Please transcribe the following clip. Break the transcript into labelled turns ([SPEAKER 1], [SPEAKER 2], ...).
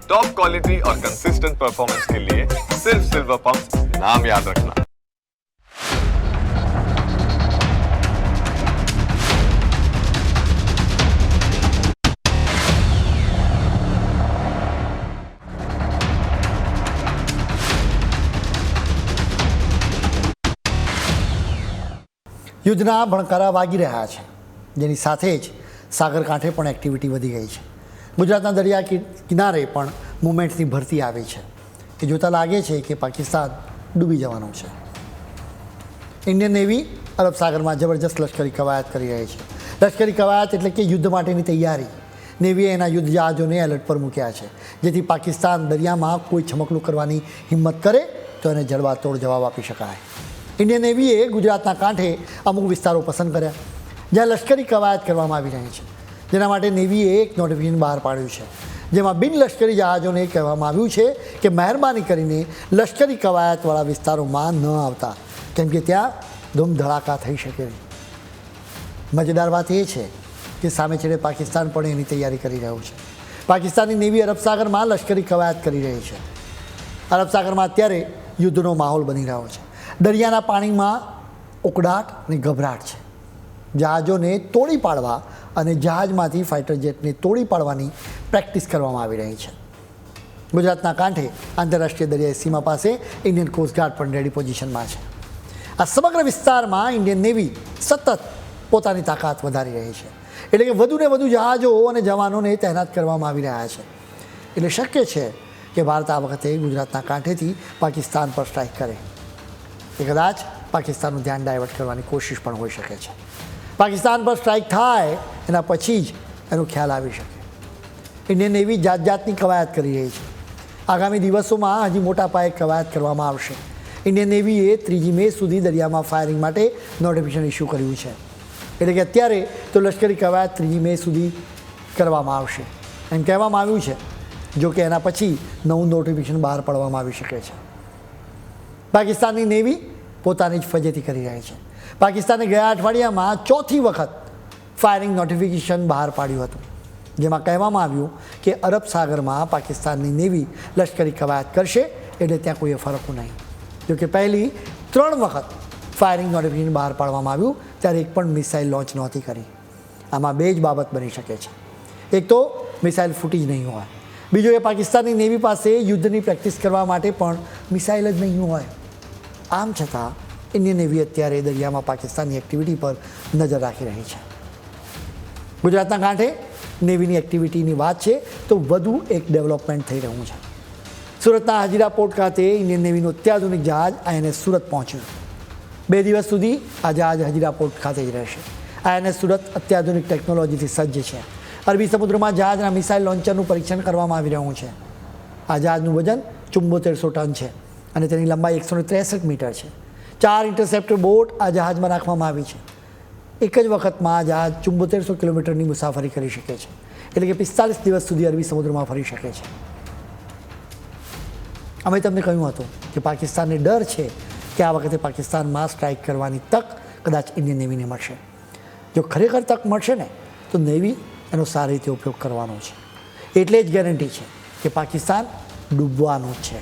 [SPEAKER 1] Top quality और consistent performance के लिए सिर्फ सिल्वर पंप नाम याद रखना।
[SPEAKER 2] યુદ્ધના ભણકારા વાગી રહ્યા છે, જેની સાથે જ સાગરકાંઠે પણ એક્ટિવિટી વધી ગઈ છે. ગુજરાતના દરિયા કિનારે પણ મુવમેન્ટ્સની ભરતી આવી છે. એ જોતાં લાગે છે કે પાકિસ્તાન ડૂબી જવાનું છે. ઇન્ડિયન નેવી અરબ સાગરમાં જબરજસ્ત લશ્કરી કવાયત કરી રહી છે. લશ્કરી કવાયત એટલે કે યુદ્ધ માટેની તૈયારી. નેવીએ એના યુદ્ધ જહાજોને એલર્ટ પર મૂક્યા છે, જેથી પાકિસ્તાન દરિયામાં કોઈ છમકલું કરવાની હિંમત કરે તો એને જડબાતોડ જવાબ આપી શકાય. ઇન્ડિયન નેવીએ ગુજરાતના કાંઠે અમુક વિસ્તારો પસંદ કર્યા જ્યાં લશ્કરી કવાયત કરવામાં આવી રહી છે. જેના માટે નેવીએ એક નોટિફિકેશન બહાર પાડ્યું છે, જેમાં બિનલશ્કરી જહાજોને કહેવામાં આવ્યું છે કે મહેરબાની કરીને લશ્કરી કવાયતવાળા વિસ્તારોમાં ન આવતા, કેમ કે ત્યાં ધૂમધડાકા થઈ શકે. મજેદાર વાત એ છે કે સામે છેડે પાકિસ્તાન પણ એની તૈયારી કરી રહ્યું છે. પાકિસ્તાનની નેવી અરબ સાગરમાં લશ્કરી કવાયત કરી રહી છે. અરબ સાગરમાં અત્યારે યુદ્ધનો માહોલ બની રહ્યો છે. દરિયાના પાણીમાં ઉકળાટ અને ગભરાટ છે. જહાજોને તોડી પાડવા અને જહાજમાંથી ફાઇટર જેટને તોડી પાડવાની પ્રેક્ટિસ કરવામાં આવી રહી છે. ગુજરાતના કાંઠે આંતરરાષ્ટ્રીય દરિયાઈ સીમા પાસે ઇન્ડિયન કોસ્ટગાર્ડ પણ રેડી પોઝિશનમાં છે. આ સમગ્ર વિસ્તારમાં ઇન્ડિયન નેવી સતત પોતાની તાકાત વધારી રહી છે. એટલે કે વધુને વધુ જહાજો અને જવાનોને તૈનાત કરવામાં આવી રહ્યા છે. એટલે શક્ય છે કે ભારત આ વખતે ગુજરાતના કાંઠેથી પાકિસ્તાન પર સ્ટ્રાઇક કરે. એ કદાચ પાકિસ્તાનનું ધ્યાન ડાયવર્ટ કરવાની કોશિશ પણ હોઈ શકે છે. પાકિસ્તાન પર સ્ટ્રાઇક થાય એના પછી જ એનો ખ્યાલ આવી શકે. ઇન્ડિયન નેવી જાતની કવાયત કરી રહી છે. આગામી દિવસોમાં હજી મોટા પાયે કવાયત કરવામાં આવશે. ઇન્ડિયન નેવીએ 3 મે સુધી દરિયામાં ફાયરિંગ માટે નોટિફિકેશન ઇસ્યુ કર્યું છે. એટલે કે અત્યારે તો લશ્કરી કવાયત 3 મે સુધી કરવામાં આવશે એમ કહેવામાં આવ્યું છે. જો કે એના પછી નવું નોટિફિકેશન બહાર પાડવામાં આવી શકે છે. પાકિસ્તાનની નેવી પોતાની જ ફજેતી કરી રહી છે. પાકિસ્તાને ગયા અઠવાડિયામાં 4થી વખત ફાયરિંગ નોટિફિકેશન બહાર પાડ્યું હતું, જેમાં કહેવામાં આવ્યું કે અરબ સાગરમાં પાકિસ્તાનની નેવી લશ્કરી કવાયત કરશે એટલે ત્યાં કોઈ ફરક નહીં. જોકે પહેલી 3 વખત ફાયરિંગ નોટિફિકેશન બહાર પાડવામાં આવ્યું ત્યારે એક પણ મિસાઇલ લોન્ચ નહોતી કરી. આમાં 2 જ બાબત બની શકે છે. એક તો મિસાઇલ ફૂટી જ નહીં હોય, બીજું એ પાકિસ્તાનની નેવી પાસે યુદ્ધની પ્રેક્ટિસ કરવા માટે પણ મિસાઇલ જ નહીં હોય. આમ છતાં ઇન્ડિયન નેવી અત્યારે દરિયામાં પાકિસ્તાનની એક્ટિવિટી પર નજર રાખી રહી છે. ગુજરાતના કાંઠે નેવીની એક્ટિવિટીની વાત છે તો વધુ એક ડેવલપમેન્ટ થઈ રહ્યું છે. સુરતના હજીરા પોર્ટ ખાતે ઇન્ડિયન નેવીનું અત્યાધુનિક જહાજ INS સુરત પહોંચ્યું. 2 દિવસ સુધી આ જહાજ હજીરા પોર્ટ ખાતે જ રહેશે. INS સુરત અત્યાધુનિક ટેકનોલોજીથી સજ્જ છે. અરબી સમુદ્રમાં જહાજના મિસાઇલ લોન્ચરનું પરીક્ષણ કરવામાં આવી રહ્યું છે. આ જહાજનું વજન 7400 ટન છે અને તેની લંબાઈ 163 મીટર છે. 4 ઇન્ટરસેપ્ટર બોટ આ જહાજમાં રાખવામાં આવી છે. એક જ વખતમાં આ જહાજ 7400 કિલોમીટરની મુસાફરી કરી શકે છે. એટલે કે 45 દિવસ સુધી અરબી સમુદ્રમાં ફરી શકે છે. અમે તમને કહ્યું હતું કે પાકિસ્તાનને ડર છે કે આ વખતે પાકિસ્તાનમાં સ્ટ્રાઇક કરવાની તક કદાચ ઇન્ડિયન નેવીને મળશે. જો ખરેખર તક મળશે ને તો નેવી એનો સારી રીતે ઉપયોગ કરવાનો છે. એટલે જ ગેરંટી છે કે પાકિસ્તાન ડૂબવાનું છે.